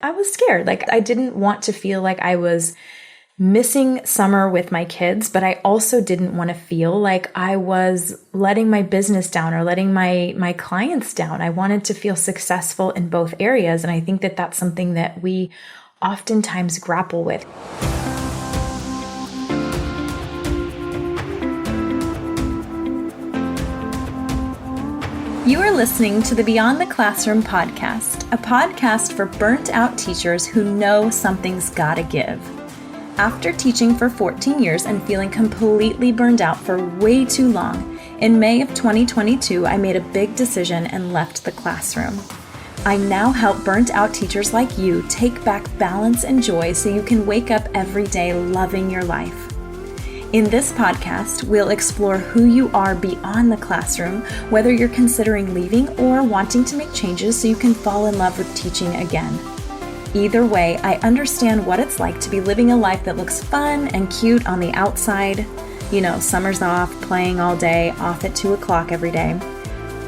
I was scared. Like I didn't want to feel like I was missing summer with my kids, but I also didn't want to feel like I was letting my business down or letting my clients down. I wanted to feel successful in both areas. And I think that that's something that we oftentimes grapple with. You are listening to the Beyond the Classroom podcast, a podcast for burnt out teachers who know something's gotta give. After teaching for 14 years and feeling completely burned out for way too long, in May of 2022, I made a big decision and left the classroom. I now help burnt out teachers like you take back balance and joy so you can wake up every day loving your life. In this podcast, we'll explore who you are beyond the classroom, whether you're considering leaving or wanting to make changes so you can fall in love with teaching again. Either way, I understand what it's like to be living a life that looks fun and cute on the outside. You know, summer's off, playing all day, off at 2 o'clock every day,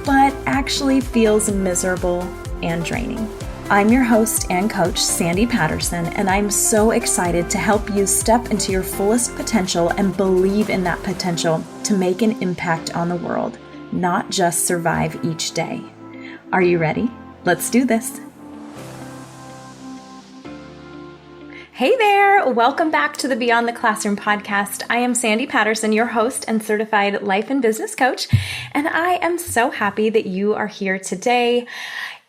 but actually feels miserable and draining. I'm your host and coach, Sandy Patterson, and I'm so excited to help you step into your fullest potential and believe in that potential to make an impact on the world, not just survive each day. Are you ready? Let's do this. Hey there! Welcome back to the Beyond the Classroom podcast. I am Sandy Patterson, your host and certified life and business coach, and I am so happy that you are here today.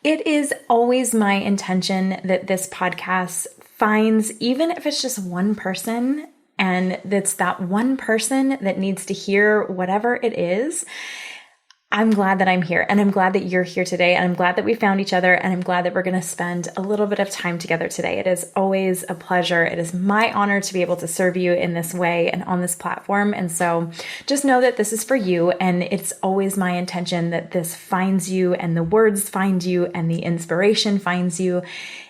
It is always my intention that this podcast finds, even if it's just one person, and that's that one person that needs to hear whatever it is. I'm glad that I'm here, and I'm glad that you're here today, and I'm glad that we found each other, and I'm glad that we're going to spend a little bit of time together today. It is always a pleasure. It is my honor to be able to serve you in this way and on this platform. And so just know that this is for you, and it's always my intention that this finds you, and the words find you, and the inspiration finds you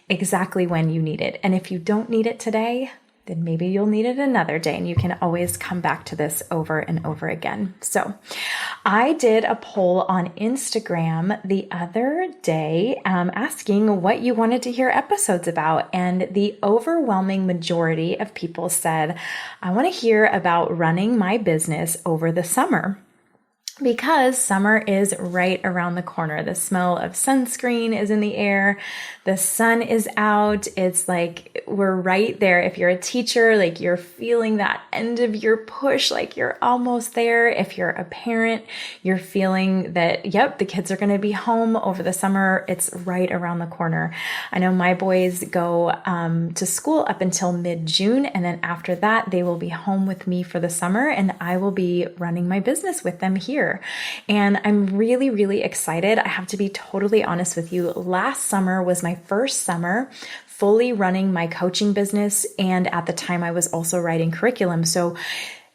exactly when you need it. And if you don't need it today, then maybe you'll need it another day, and you can always come back to this over and over again. So I did a poll on Instagram the other day asking what you wanted to hear episodes about, and the overwhelming majority of people said, I want to hear about running my business over the summer. Because summer is right around the corner. The smell of sunscreen is in the air. The sun is out. It's like we're right there. If you're a teacher, like you're feeling that end of your push, like you're almost there. If you're a parent, you're feeling that, yep, the kids are going to be home over the summer. It's right around the corner. I know my boys go to school up until mid-June. And then after that, they will be home with me for the summer, and I will be running my business with them here. And I'm really, really excited. I have to be totally honest with you. Last summer was my first summer fully running my coaching business. And at the time I was also writing curriculum. So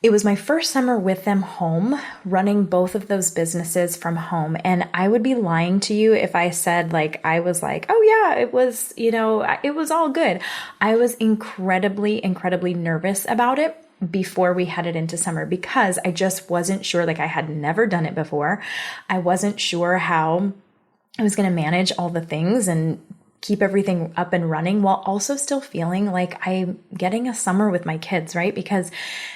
it was my first summer with them home, running both of those businesses from home. And I would be lying to you if I said I was like, oh yeah, it was, it was all good. I was incredibly, incredibly nervous about it before we headed into summer, because I just wasn't sure. I had never done it before. I wasn't sure how I was going to manage all the things and keep everything up and running while also still feeling like I'm getting a summer with my kids, right? Because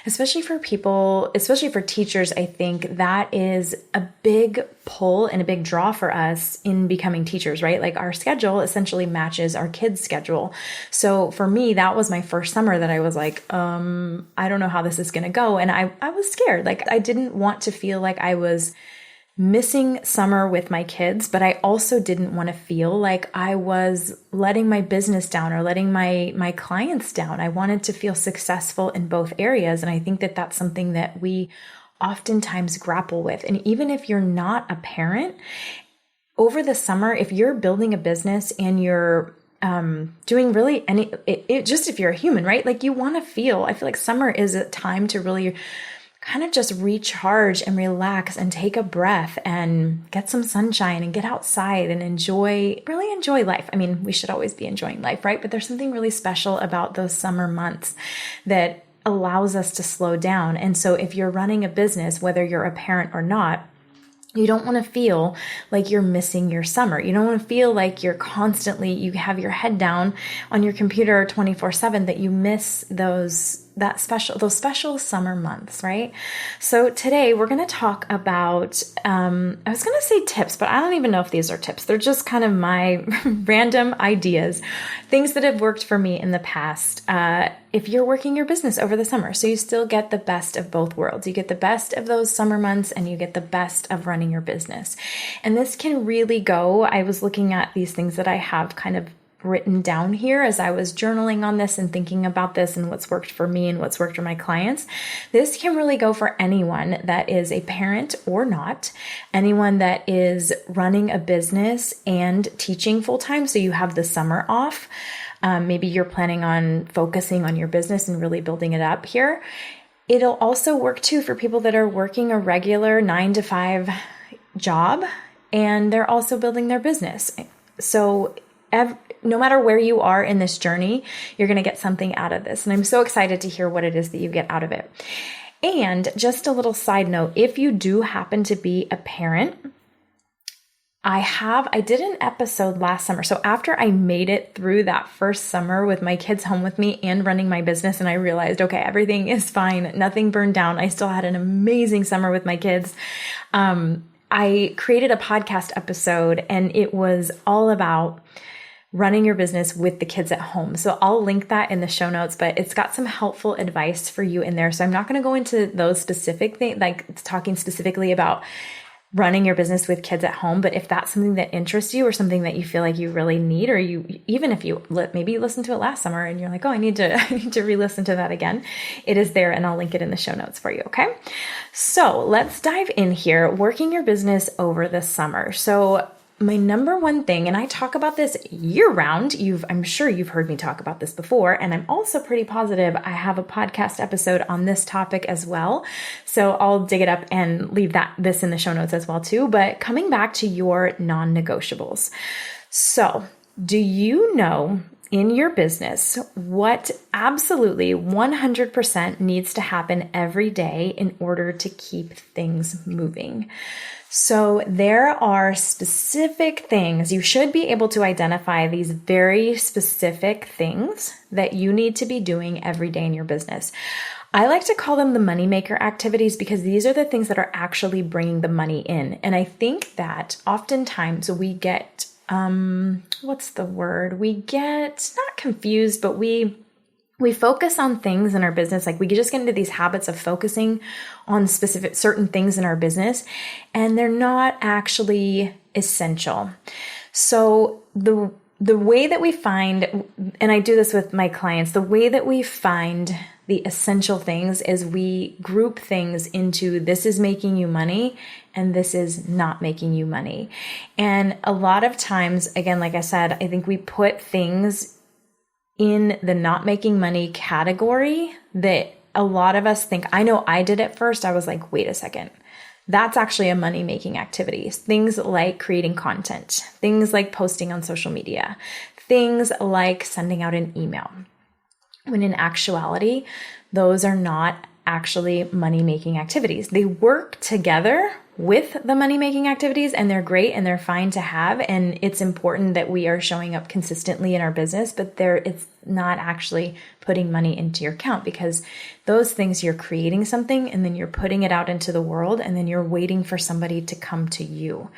especially for people, especially for teachers, I think that is a big pull and a big draw for us in becoming teachers, right? Like our schedule essentially matches our kids' schedule. So for me, that was my first summer that I was like, I don't know how this is going to go. And I was scared. I didn't want to feel like I was missing summer with my kids, but I also didn't want to feel like I was letting my business down or letting my clients down. I wanted to feel successful in both areas. And I think that that's something that we oftentimes grapple with. And even if you're not a parent, over the summer, if you're building a business and you're doing really just if you're a human, right? You want to I feel like summer is a time to really kind of just recharge and relax and take a breath and get some sunshine and get outside and really enjoy life. I mean, we should always be enjoying life, right? But there's something really special about those summer months that allows us to slow down. And so if you're running a business, whether you're a parent or not, You don't want to feel like you're missing your summer. You don't want to feel like you have your head down on your computer 24/7, that you miss those special summer months, right? So today we're going to talk about, I was going to say tips, but I don't even know if these are tips. They're just kind of my random ideas, things that have worked for me in the past. If you're working your business over the summer, so you still get the best of both worlds. You get the best of those summer months and you get the best of running your business. And this can really go, I was looking at these things that I have kind of written down here as I was journaling on this and thinking about this and what's worked for me and what's worked for my clients. This can really go for anyone that is a parent or not, anyone that is running a business and teaching full time. So you have the summer off. Maybe you're planning on focusing on your business and really building it up here. It'll also work too for people that are working a regular 9-to-5 job and they're also building their business. So no matter where you are in this journey, you're going to get something out of this. And I'm so excited to hear what it is that you get out of it. And just a little side note, if you do happen to be a parent, I did an episode last summer. So after I made it through that first summer with my kids home with me and running my business, and I realized, okay, everything is fine. Nothing burned down. I still had an amazing summer with my kids. I created a podcast episode and it was all about running your business with the kids at home. So I'll link that in the show notes, but it's got some helpful advice for you in there. So I'm not going to go into those specific things, like talking specifically about running your business with kids at home. But if that's something that interests you or something that you feel like you really need, or even if you maybe you listened to it last summer and you're like, oh, I need to re-listen to that again, it is there and I'll link it in the show notes for you. Okay. So let's dive in here, working your business over the summer. So my number one thing, and I talk about this year round, I'm sure you've heard me talk about this before, and I'm also pretty positive I have a podcast episode on this topic as well. So I'll dig it up and leave this in the show notes as well too. But coming back to your non-negotiables. So do you know in your business what absolutely 100% needs to happen every day in order to keep things moving? So there are specific things. You should be able to identify these very specific things that you need to be doing every day in your business. I like to call them the moneymaker activities because these are the things that are actually bringing the money in. And I think that oftentimes we get, what's the word? We get not confused, but we focus on things in our business. Like we just get into these habits of focusing on certain things in our business, and they're not actually essential. So the way that we find, and I do this with my clients, the way that we find the essential things is we group things into this is making you money and this is not making you money. And a lot of times, again, like I said, I think we put things in the not making money category that a lot of us think. I know I did at first. I was like, wait a second. That's actually a money making activity. Things like creating content, things like posting on social media, things like sending out an email. When in actuality, those are not actually money making activities. They work together with the money making activities and they're great and they're fine to have. And it's important that we are showing up consistently in our business, but it's not actually putting money into your account because those things you're creating something and then you're putting it out into the world and then you're waiting for somebody to come to you.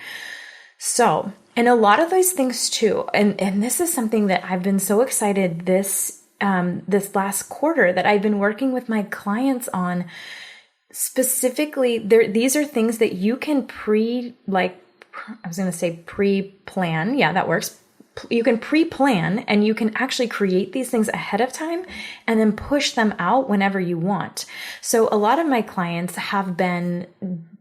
So, and a lot of those things too, and this is something that I've been so excited this last quarter that I've been working with my clients on. Specifically, these are things that you can pre-plan. Yeah, that works. You can pre-plan and you can actually create these things ahead of time and then push them out whenever you want. So a lot of my clients have been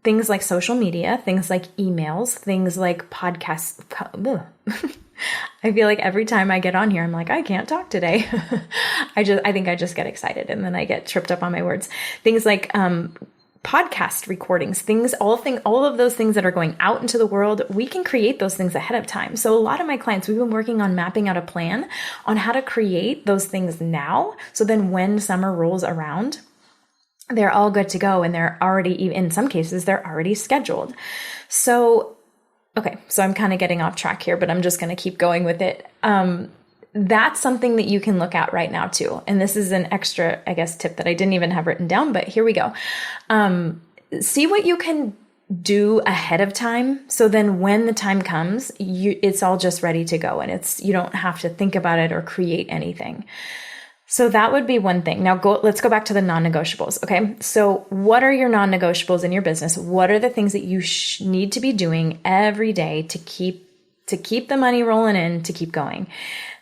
things like social media, things like emails, things like podcasts. I feel like every time I get on here, I'm like, I can't talk today. I think I just get excited and then I get tripped up on my words. Things like podcast recordings, all of those things that are going out into the world, we can create those things ahead of time. So a lot of my clients, we've been working on mapping out a plan on how to create those things now. So then when summer rolls around, they're all good to go, and they're already, in some cases, they're already scheduled. So, okay, so I'm kind of getting off track here, but I'm just going to keep going with it. That's something that you can look at right now too. And this is an extra, I guess, tip that I didn't even have written down, but here we go. See what you can do ahead of time. So then when the time comes, it's all just ready to go, and you don't have to think about it or create anything. So that would be one thing. Now let's go back to the non-negotiables. Okay. So what are your non-negotiables in your business? What are the things that you need to be doing every day to keep the money rolling in, to keep going?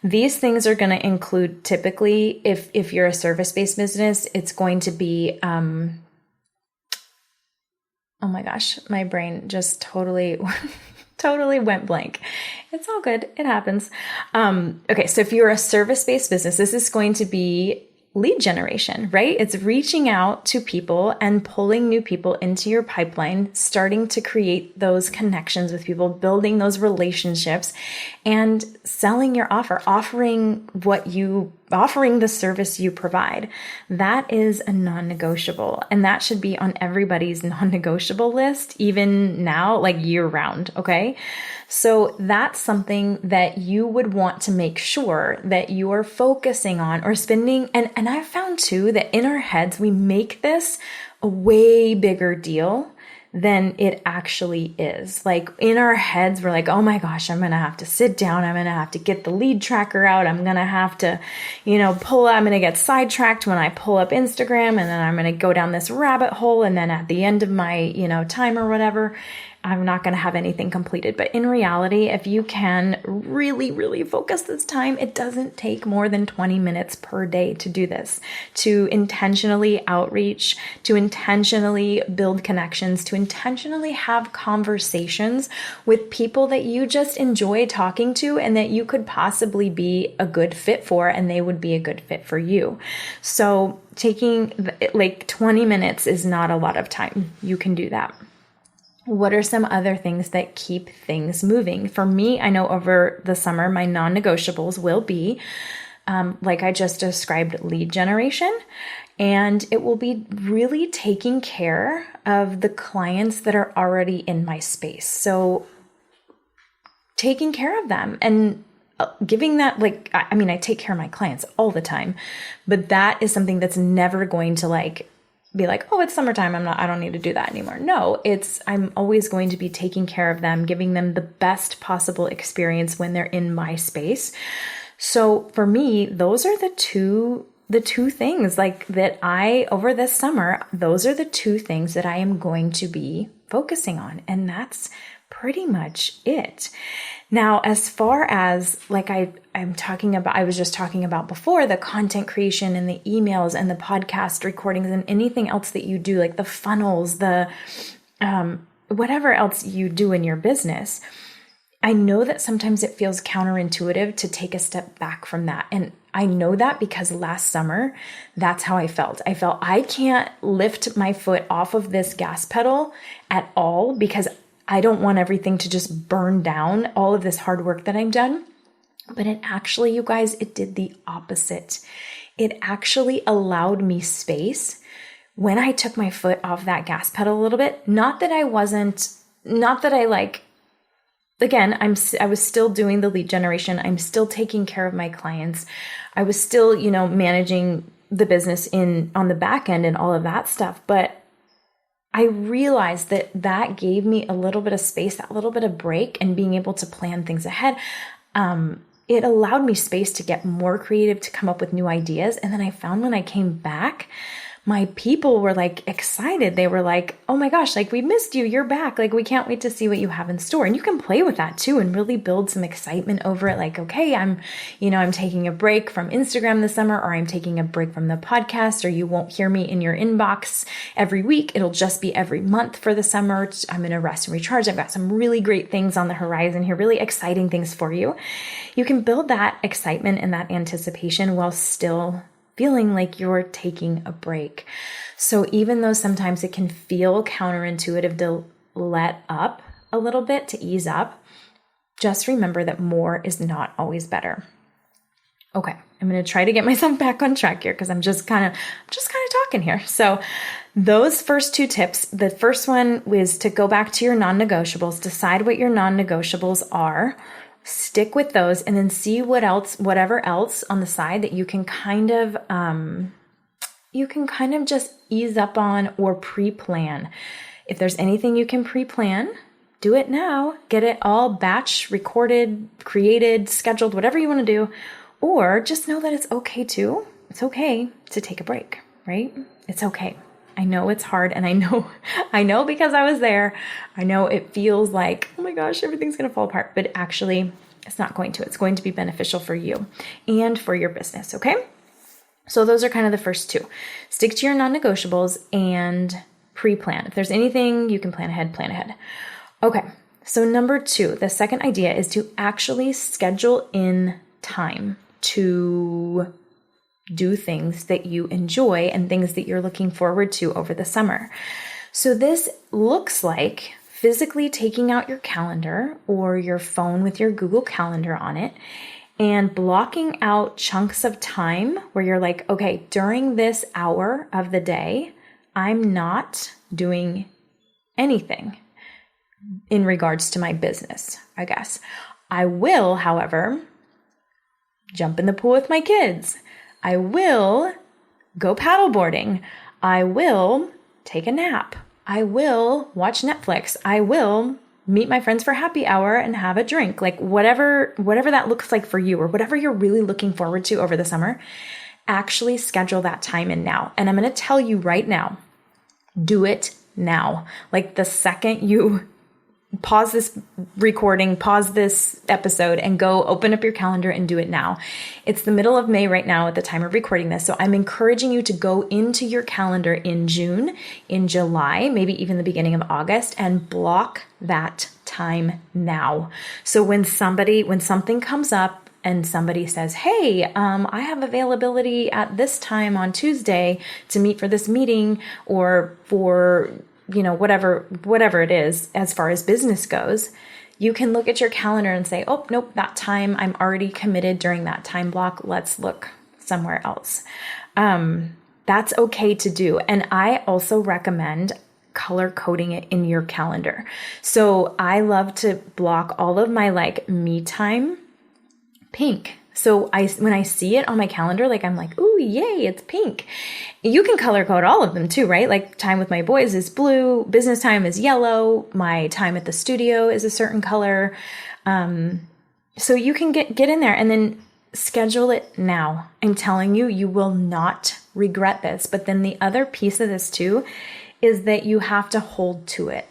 These things are going to include, typically, if you're a service-based business, it's going to be, oh my gosh, my brain just totally went blank. It's all good. It happens. Okay. So if you're a service-based business, this is going to be lead generation, right? It's reaching out to people and pulling new people into your pipeline, starting to create those connections with people, building those relationships, and selling your offer, offering the service you provide. That is a non-negotiable, and that should be on everybody's non-negotiable list, even now, like year round. Okay. So that's something that you would want to make sure that you are focusing on or spending. And I've found too that in our heads, we make this a way bigger deal than it actually is. Like in our heads, we're like, oh my gosh, I'm going to have to sit down. I'm going to have to get the lead tracker out. I'm going to have to, I'm going to get sidetracked when I pull up Instagram, and then I'm going to go down this rabbit hole. And then at the end of my, time or whatever, I'm not going to have anything completed. But in reality, if you can really, really focus this time, it doesn't take more than 20 minutes per day to do this, to intentionally outreach, to intentionally build connections, to intentionally have conversations with people that you just enjoy talking to and that you could possibly be a good fit for, and they would be a good fit for you. So taking like 20 minutes is not a lot of time. You can do that. What are some other things that keep things moving? For me, I know over the summer, my non-negotiables will be, like I just described, lead generation. And it will be really taking care of the clients that are already in my space. So taking care of them and giving that, I take care of my clients all the time, but that is something that's never going to be like, oh, it's summertime, I don't need to do that anymore. No, I'm always going to be taking care of them, giving them the best possible experience when they're in my space. So for me, those are the two things over this summer, those are the two things that I am going to be focusing on. And that's pretty much it. Now, as far as I was just talking about before, the content creation and the emails and the podcast recordings and anything else that you do, like the funnels, the whatever else you do in your business, I know that sometimes it feels counterintuitive to take a step back from that. And I know that because last summer, that's how I felt. I felt I can't lift my foot off of this gas pedal at all because I don't want everything to just burn down, all of this hard work that I've done. But it actually, you guys, it did the opposite. It actually allowed me space when I took my foot off that gas pedal a little bit. Again, I was still doing the lead generation. I'm still taking care of my clients. I was still, managing the business on the back end and all of that stuff. But I realized that gave me a little bit of space, that little bit of break, and being able to plan things ahead. It allowed me space to get more creative, to come up with new ideas. And then I found when I came back, my people were excited. They were like, oh my gosh, we missed you. You're back. We can't wait to see what you have in store. And you can play with that too and really build some excitement over it. Okay, I'm taking a break from Instagram this summer, or I'm taking a break from the podcast, or you won't hear me in your inbox every week. It'll just be every month for the summer. I'm going to rest and recharge. I've got some really great things on the horizon here, really exciting things for you. You can build that excitement and that anticipation while still feeling like you're taking a break. So even though sometimes it can feel counterintuitive to let up a little bit, to ease up, just remember that more is not always better. Okay, I'm going to try to get myself back on track here because I'm just kind of talking here. So those first two tips, the first one is to go back to your non-negotiables, decide what your non-negotiables are, stick with those, and then see whatever else on the side that you can kind of just ease up on or pre-plan. If there's anything you can pre-plan, do it now. Get it all batch, recorded, created, scheduled, whatever you want to do. Or just know that it's okay too. It's okay to take a break, right? It's okay. I know it's hard, and I know because I was there. I know it feels like, oh my gosh, everything's going to fall apart, but actually it's not going to. It's going to be beneficial for you and for your business, okay? So those are kind of the first two. Stick to your non-negotiables and pre-plan. If there's anything you can plan ahead. Okay, so number 2, the second idea is to actually schedule in time to do things that you enjoy and things that you're looking forward to over the summer. So this looks like physically taking out your calendar or your phone with your Google Calendar on it and blocking out chunks of time where you're like, okay, during this hour of the day, I'm not doing anything in regards to my business, I guess. I will, however, jump in the pool with my kids. I will go paddleboarding. I will take a nap. I will watch Netflix. I will meet my friends for happy hour and have a drink. Like whatever that looks like for you or whatever you're really looking forward to over the summer, actually schedule that time in now. And I'm going to tell you right now, do it now. Like the second you pause this recording, pause this episode, and go open up your calendar and do it now. It's the middle of May right now at the time of recording this. So I'm encouraging you to go into your calendar in June, in July, maybe even the beginning of August, and block that time now. So when something comes up and somebody says, hey, I have availability at this time on Tuesday to meet for this meeting or for whatever it is, as far as business goes, you can look at your calendar and say, oh, nope, that time I'm already committed during that time block. Let's look somewhere else. That's okay to do. And I also recommend color coding it in your calendar. So I love to block all of my me time pink. So when I see it on my calendar, I'm like, ooh, yay, it's pink. You can color code all of them too, right? Like time with my boys is blue, business time is yellow, my time at the studio is a certain color. So you can get in there and then schedule it now. I'm telling you, you will not regret this. But then the other piece of this too is that you have to hold to it.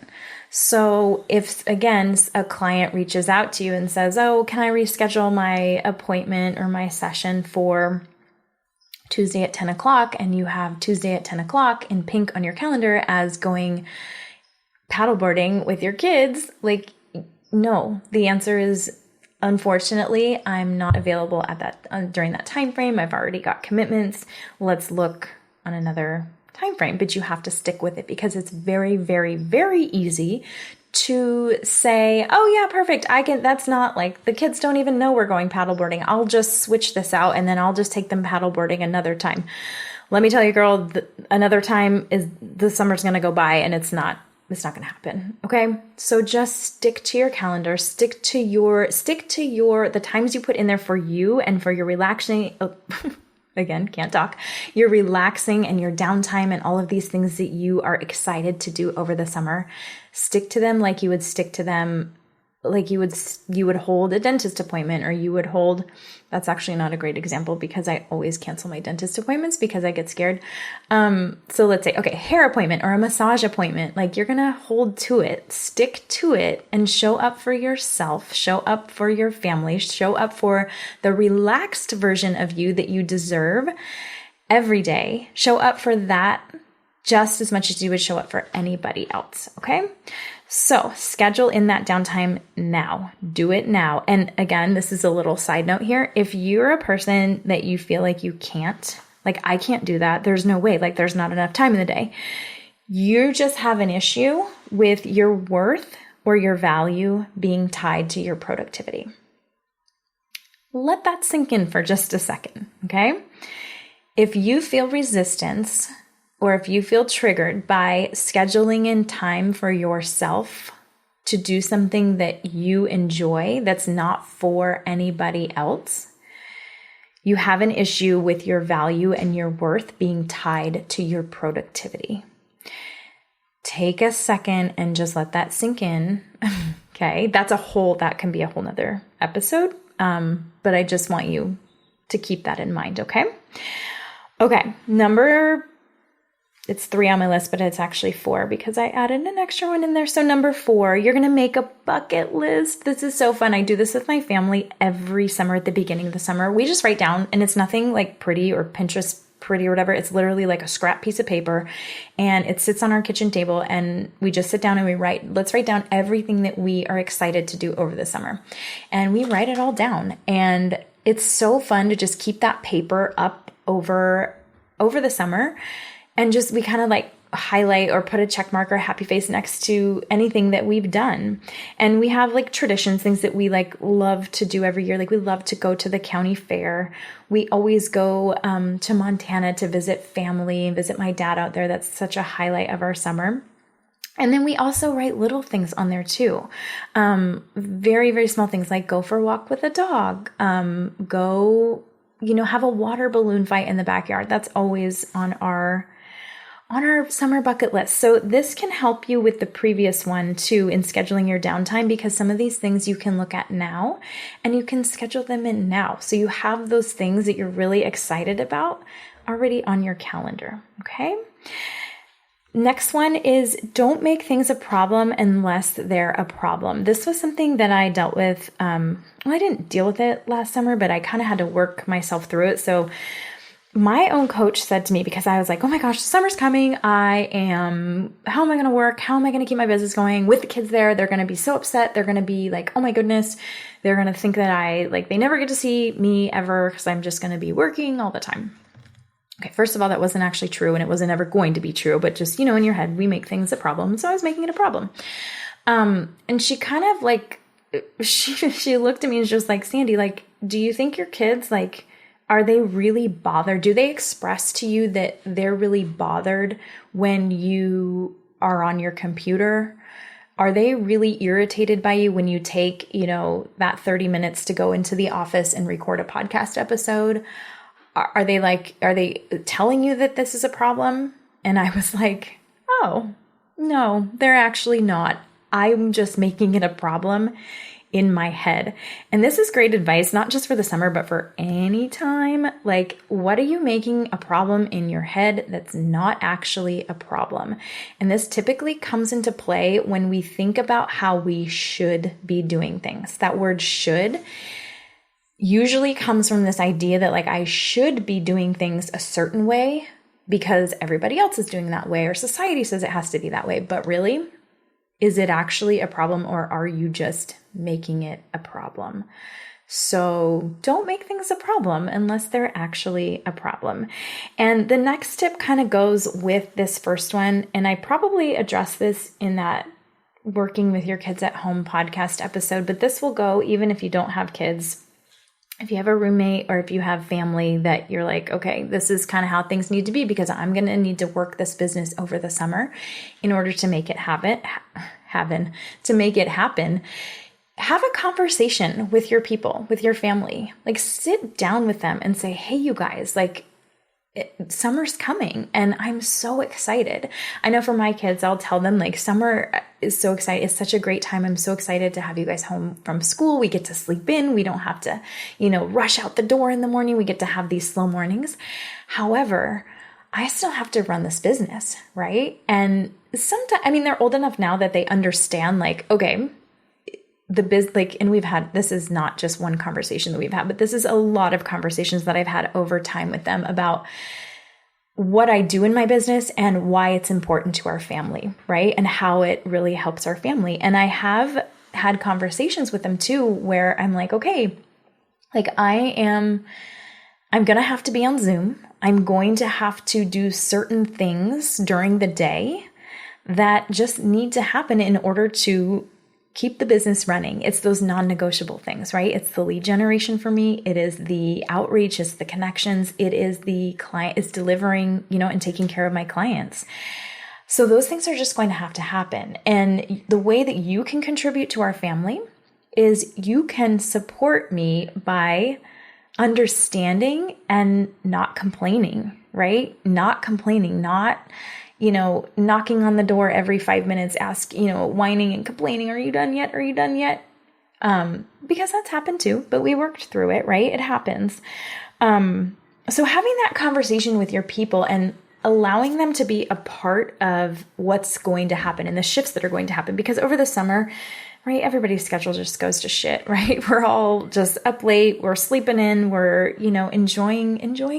So if, again, a client reaches out to you and says, oh, can I reschedule my appointment or my session for Tuesday at 10 o'clock, and you have Tuesday at 10 o'clock in pink on your calendar as going paddleboarding with your kids, no, the answer is, unfortunately, I'm not available at that during that time frame. I've already got commitments. Let's look on another time frame, but you have to stick with it because it's very, very, very easy to say, oh yeah, perfect. That's not the kids don't even know we're going paddleboarding. I'll just switch this out and then I'll just take them paddleboarding another time. Let me tell you, girl, another time is the summer's going to go by and it's not going to happen. Okay. So just stick to your calendar, stick to the times you put in there for you and for your relaxing. Again, can't talk. Your relaxing and your downtime and all of these things that you are excited to do over the summer. Stick to them like you would stick to them, like you would hold a dentist appointment, or you would hold, that's actually not a great example because I always cancel my dentist appointments because I get scared. So let's say, okay, hair appointment or a massage appointment, you're going to hold to it, stick to it, and show up for yourself, show up for your family, show up for the relaxed version of you that you deserve every day. Show up for that just as much as you would show up for anybody else. Okay. So schedule in that downtime now. Do it now. And again, this is a little side note here. If you're a person that you feel like you can't, I can't do that, there's no way, there's not enough time in the day, you just have an issue with your worth or your value being tied to your productivity. Let that sink in for just a second, okay? If you feel resistance or if you feel triggered by scheduling in time for yourself to do something that you enjoy that's not for anybody else, you have an issue with your value and your worth being tied to your productivity. Take a second and just let that sink in. Okay, that can be a whole nother episode. But I just want you to keep that in mind. Okay. Okay. It's 3 on my list, but it's actually 4 because I added an extra one in there. So number 4, you're going to make a bucket list. This is so fun. I do this with my family every summer at the beginning of the summer. We just write down, and it's nothing like pretty or Pinterest pretty or whatever. It's literally like a scrap piece of paper, and it sits on our kitchen table, and we just sit down and let's write down everything that we are excited to do over the summer. And we write it all down. And it's so fun to just keep that paper up over the summer. And just, we kind of like highlight or put a check mark or a happy face next to anything that we've done. And we have like traditions, things that we like love to do every year. Like we love to go to the county fair. We always go to Montana to visit family and visit my dad out there. That's such a highlight of our summer. And then we also write little things on there too. Very, very small things like go for a walk with a dog, go, have a water balloon fight in the backyard. That's always on our summer bucket list. So this can help you with the previous one too in scheduling your downtime, because some of these things you can look at now and you can schedule them in now. So you have those things that you're really excited about already on your calendar. Okay. Next one is don't make things a problem unless they're a problem. This was something that I dealt with. I didn't deal with it last summer, but I kind of had to work myself through it. So my own coach said to me, because I was like, oh my gosh, summer's coming. How am I going to work? How am I going to keep my business going with the kids there? They're going to be so upset. They're going to be like, oh my goodness. They're going to think that they never get to see me ever because I'm just going to be working all the time. Okay, first of all, that wasn't actually true, and it wasn't ever going to be true, but just, in your head, we make things a problem. So I was making it a problem. And she kind of like, she looked at me and she was like, Sandy, like, do you think your kids, like, are they really bothered? Do they express to you that they're really bothered when you are on your computer? Are they really irritated by you when you take, that 30 minutes to go into the office and record a podcast episode? Are they telling you that this is a problem? And I was like, oh, no, they're actually not. I'm just making it a problem in my head. And this is great advice, not just for the summer, but for any time. Like, what are you making a problem in your head that's not actually a problem? And this typically comes into play when we think about how we should be doing things. That word should usually comes from this idea that like I should be doing things a certain way because everybody else is doing that way or society says it has to be that way. But really, is it actually a problem, or are you just making it a problem? So don't make things a problem unless they're actually a problem. And the next tip kind of goes with this first one. And I probably addressed this in that Working with Your Kids at Home podcast episode, but this will go even if you don't have kids. If you have a roommate or if you have family that you're like, okay, this is kind of how things need to be because I'm going to need to work this business over the summer in order to make it happen, have a conversation with your people, with your family, like sit down with them and say, hey, you guys, like summer's coming and I'm so excited. I know for my kids, I'll tell them like summer is so exciting. It's such a great time. I'm so excited to have you guys home from school. We get to sleep in. We don't have to, rush out the door in the morning. We get to have these slow mornings. However, I still have to run this business, right? And sometimes, they're old enough now that they understand like, okay, and this is not just one conversation that we've had, but this is a lot of conversations that I've had over time with them about what I do in my business and why it's important to our family, right? And how it really helps our family. And I have had conversations with them too, where I'm like, okay, like I'm going to have to be on Zoom. I'm going to have to do certain things during the day that just need to happen in order to keep the business running. It's those non-negotiable things, right? It's the lead generation for me. It is the outreach. It's the connections. It is the client. It's delivering, and taking care of my clients. So those things are just going to have to happen. And the way that you can contribute to our family is you can support me by understanding and not complaining, right? Not complaining, not knocking on the door every 5 minutes, whining and complaining. Are you done yet? Are you done yet? Because that's happened too, but we worked through it, right? It happens. So having that conversation with your people and allowing them to be a part of what's going to happen and the shifts that are going to happen, because over the summer, right, everybody's schedule just goes to shit, right? We're all just up late, we're sleeping in, we're, enjoying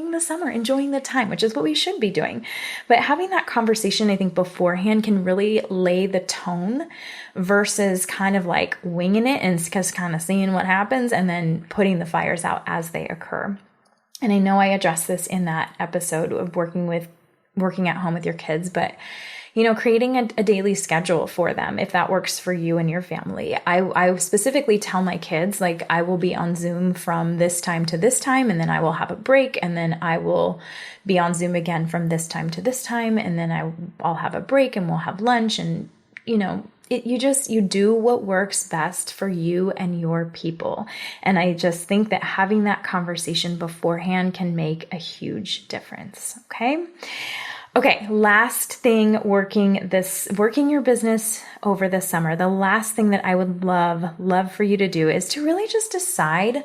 the summer, enjoying the time, which is what we should be doing. But having that conversation, I think beforehand can really lay the tone versus kind of like winging it and just kind of seeing what happens and then putting the fires out as they occur. And I know I addressed this in that episode of working at home with your kids, but creating a daily schedule for them, if that works for you and your family. I specifically tell my kids, like, I will be on Zoom from this time to this time, and then I will have a break, and then I will be on Zoom again from this time to this time, and then I'll have a break and we'll have lunch. And, you do what works best for you and your people. And I just think that having that conversation beforehand can make a huge difference. Okay, last thing, working your business over the summer. The last thing that I would love for you to do is to really just decide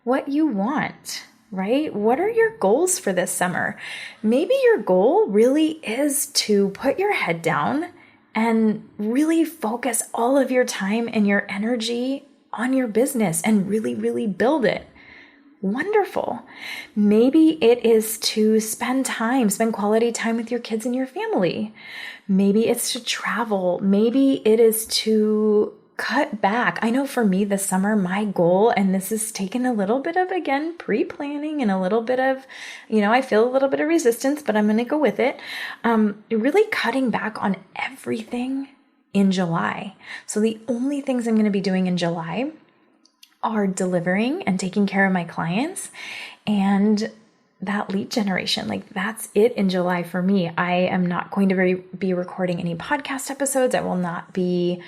what you want, right? What are your goals for this summer? Maybe your goal really is to put your head down and really focus all of your time and your energy on your business and really, really build it. Wonderful. Maybe it is to spend quality time with your kids and your family. Maybe it's to travel. Maybe it is to cut back. I know for me this summer, my goal, and this has taken a little bit of, again, pre-planning and a little bit of, I feel a little bit of resistance, but I'm going to go with it. Really cutting back on everything in July. So the only things I'm going to be doing in July are delivering and taking care of my clients and that lead generation. Like, that's it in July for me. I am not going to be recording any podcast episodes. I will not be,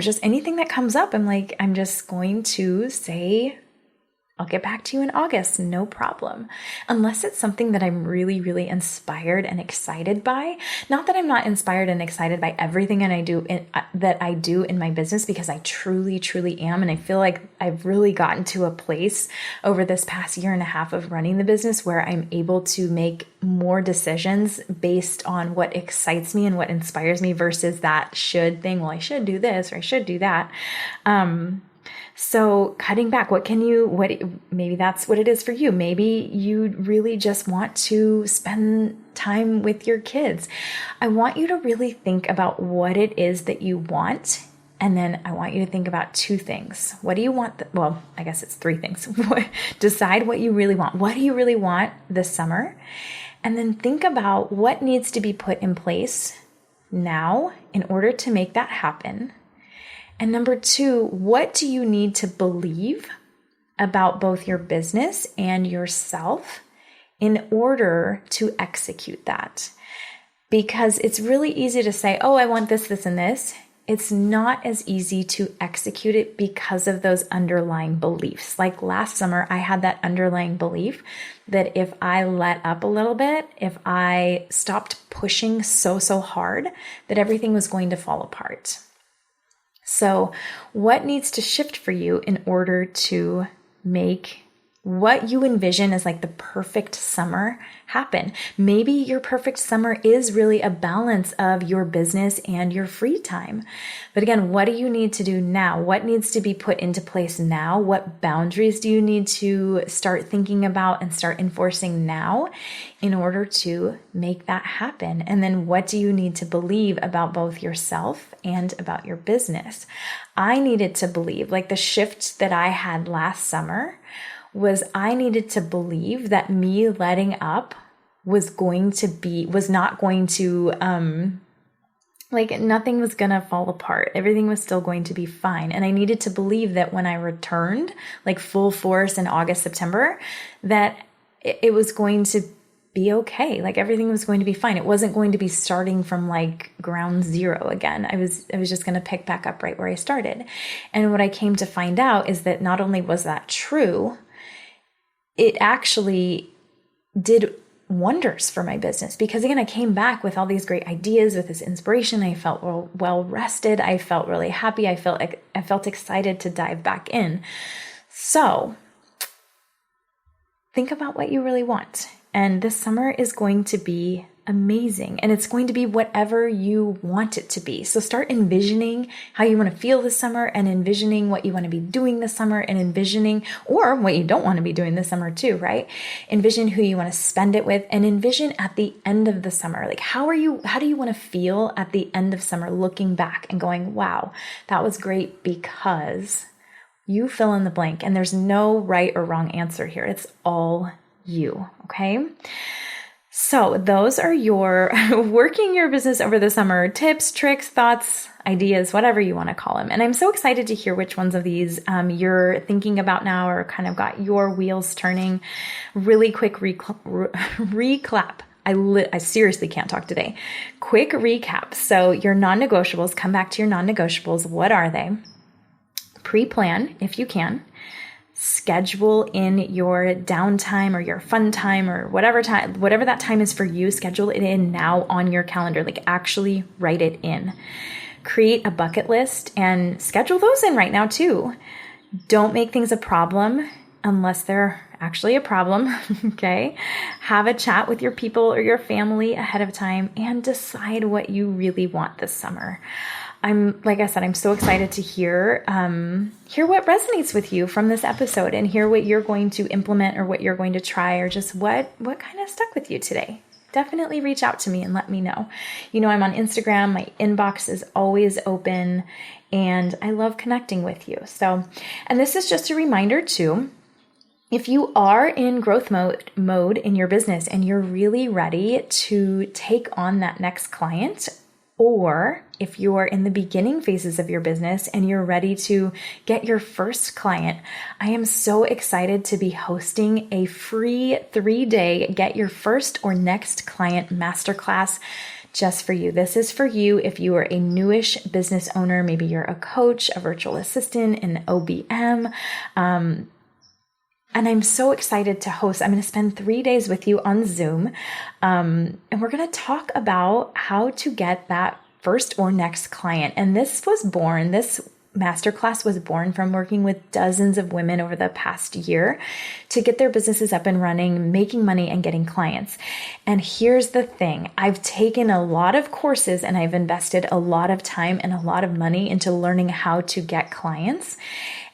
just anything that comes up. I'm just going to say, I'll get back to you in August, no problem. Unless it's something that I'm really, really inspired and excited by. Not that I'm not inspired and excited by everything that I do in my business, because I truly, truly am. And I feel like I've really gotten to a place over this past year and a half of running the business where I'm able to make more decisions based on what excites me and what inspires me versus that should thing. Well, I should do this or I should do that. So cutting back, maybe that's what it is for you. Maybe you really just want to spend time with your kids. I want you to really think about what it is that you want. And then I want you to think about two things. What do you want? I guess it's three things. Decide what you really want. What do you really want this summer? And then think about what needs to be put in place now in order to make that happen. And number two, what do you need to believe about both your business and yourself in order to execute that? Because it's really easy to say, oh, I want this, this, and this. It's not as easy to execute it because of those underlying beliefs. Like last summer, I had that underlying belief that if I let up a little bit, if I stopped pushing so hard, that everything was going to fall apart. So what needs to shift for you in order to make what you envision as like the perfect summer happen? Maybe your perfect summer is really a balance of your business and your free time. But again, what do you need to do now? What needs to be put into place now? What boundaries do you need to start thinking about and start enforcing now in order to make that happen? And then what do you need to believe about both yourself and about your business? I needed to believe, like the shift that I had last summer was I needed to believe that me letting up was not going to Like nothing was going to fall apart. Everything was still going to be fine. And I needed to believe that when I returned, like full force in August, September, that it was going to be okay. Like everything was going to be fine. It wasn't going to be starting from like ground zero again. I was just going to pick back up right where I started. And what I came to find out is that not only was that true, it actually did wonders for my business, because again, I came back with all these great ideas, with this inspiration. I felt well rested. I felt really happy. I felt excited to dive back in. So think about what you really want. And this summer is going to be amazing, and it's going to be whatever you want it to be. So start envisioning how you want to feel this summer, and envisioning what you want to be doing this summer, and envisioning, or what you don't want to be doing this summer too, right? Envision who you want to spend it with, and envision at the end of the summer, like how do you want to feel at the end of summer, looking back and going, wow, that was great, because you fill in the blank, and there's no right or wrong answer here. It's all you, okay? So those are your working your business over the summer tips, tricks, thoughts, ideas, whatever you want to call them. And I'm so excited to hear which ones of these you're thinking about now, or kind of got your wheels turning. Really quick recap. I seriously can't talk today. Quick recap. So your non-negotiables, come back to your non-negotiables. What are they? Pre-plan if you can. Schedule in your downtime or your fun time, or whatever that time is for you. Schedule it in now on your calendar, like actually write it in. Create a bucket list and schedule those in right now too. Don't make things a problem unless they're actually a problem, okay? Have a chat with your people or your family ahead of time and decide what you really want this summer. Like I said, I'm so excited to hear what resonates with you from this episode, and hear what you're going to implement, or what you're going to try, or just what kind of stuck with you today. Definitely reach out to me and let me know. You know, I'm on Instagram. My inbox is always open, and I love connecting with you. So, and this is just a reminder too, if you are in growth mode in your business, and you're really ready to take on that next client, or if you're in the beginning phases of your business and you're ready to get your first client, I am so excited to be hosting a free 3-day Get Your First or Next Client Masterclass just for you. This is for you if you are a newish business owner. Maybe you're a coach, a virtual assistant, an OBM, and I'm so excited to host. I'm going to spend 3 days with you on Zoom. And we're going to talk about how to get that first or next client. And this masterclass was born from working with dozens of women over the past year to get their businesses up and running, making money, and getting clients. And here's the thing. I've taken a lot of courses, and I've invested a lot of time and a lot of money into learning how to get clients.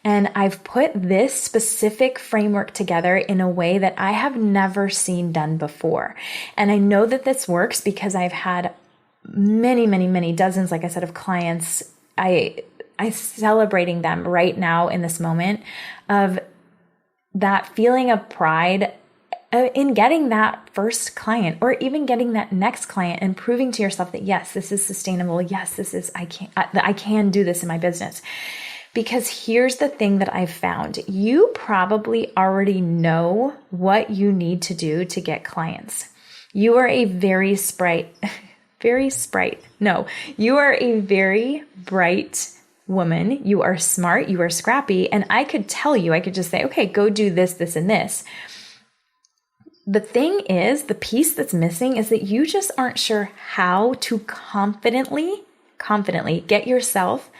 And I've put this specific framework together in a way that I have never seen done before. And I know that this works because I've had many dozens, like I said, of clients. I celebrating them right now in this moment of that feeling of pride in getting that first client, or even getting that next client, and proving to yourself that yes, this is sustainable. Yes, I can do this in my business. Because here's the thing that I've found. You probably already know what you need to do to get clients. You are a very you are a very bright woman. You are smart, you are scrappy. And I could just say, okay, go do this, this, and this. The thing is, the piece that's missing is that you just aren't sure how to confidently get yourself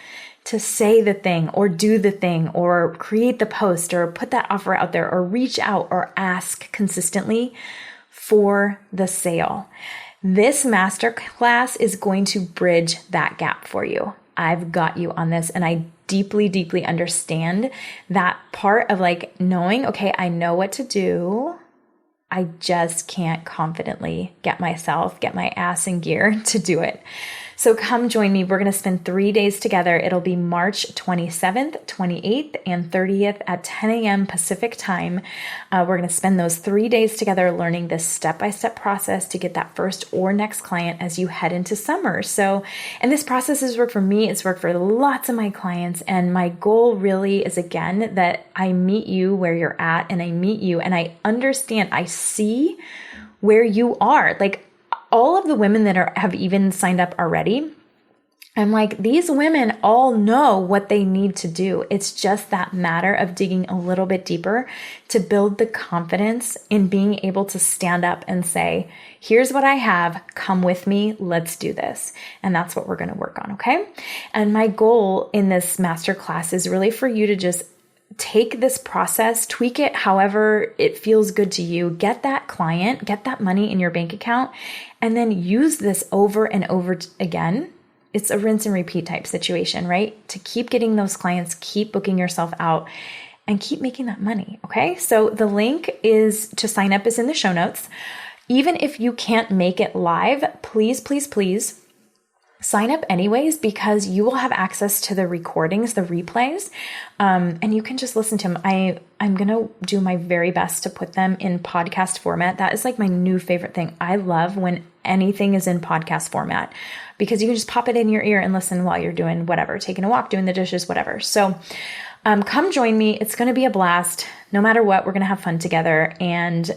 to say the thing, or do the thing, or create the post, or put that offer out there, or reach out, or ask consistently for the sale. This masterclass is going to bridge that gap for you. I've got you on this, and I deeply understand that part of like knowing, okay, I know what to do. I just can't confidently get my ass in gear to do it. So come join me. We're going to spend 3 days together. It'll be March 27th, 28th, and 30th at 10 a.m. Pacific time. We're going to spend those 3 days together learning this step-by-step process to get that first or next client as you head into summer. So, and this process has worked for me. It's worked for lots of my clients. And my goal really is, again, that I meet you where you're at, and I meet you and I understand, I see where you are. Like, all of the women that have even signed up already, I'm like, these women all know what they need to do. It's just that matter of digging a little bit deeper to build the confidence in being able to stand up and say, here's what I have, come with me, let's do this. And that's what we're going to work on, okay? And my goal in this masterclass is really for you to just take this process, tweak it however it feels good to you, get that client, get that money in your bank account, and then use this over and over again. It's a rinse and repeat type situation, right? To keep getting those clients, keep booking yourself out, and keep making that money, okay? So the link is to sign up is in the show notes. Even if you can't make it live, please, please, please sign up anyways, because you will have access to the recordings, the replays, and you can just listen to them. I'm going to do my very best to put them in podcast format. That is like my new favorite thing. I love when anything is in podcast format because you can just pop it in your ear and listen while you're doing whatever, taking a walk, doing the dishes, whatever. So come join me. It's going to be a blast. No matter what, we're going to have fun together. And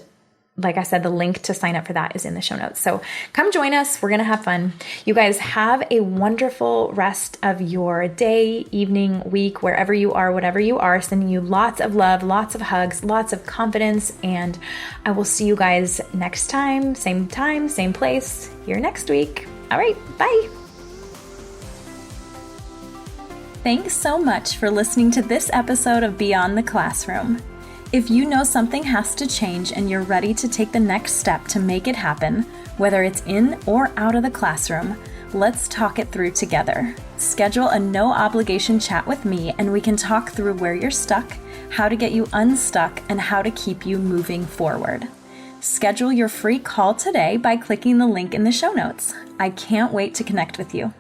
like I said, the link to sign up for that is in the show notes. So come join us. We're going to have fun. You guys have a wonderful rest of your day, evening, week, wherever you are, whatever you are. Sending you lots of love, lots of hugs, lots of confidence. And I will see you guys next time, same place here next week. All right. Bye. Thanks so much for listening to this episode of Beyond the Classroom. If you know something has to change and you're ready to take the next step to make it happen, whether it's in or out of the classroom, let's talk it through together. Schedule a no-obligation chat with me and we can talk through where you're stuck, how to get you unstuck, and how to keep you moving forward. Schedule your free call today by clicking the link in the show notes. I can't wait to connect with you.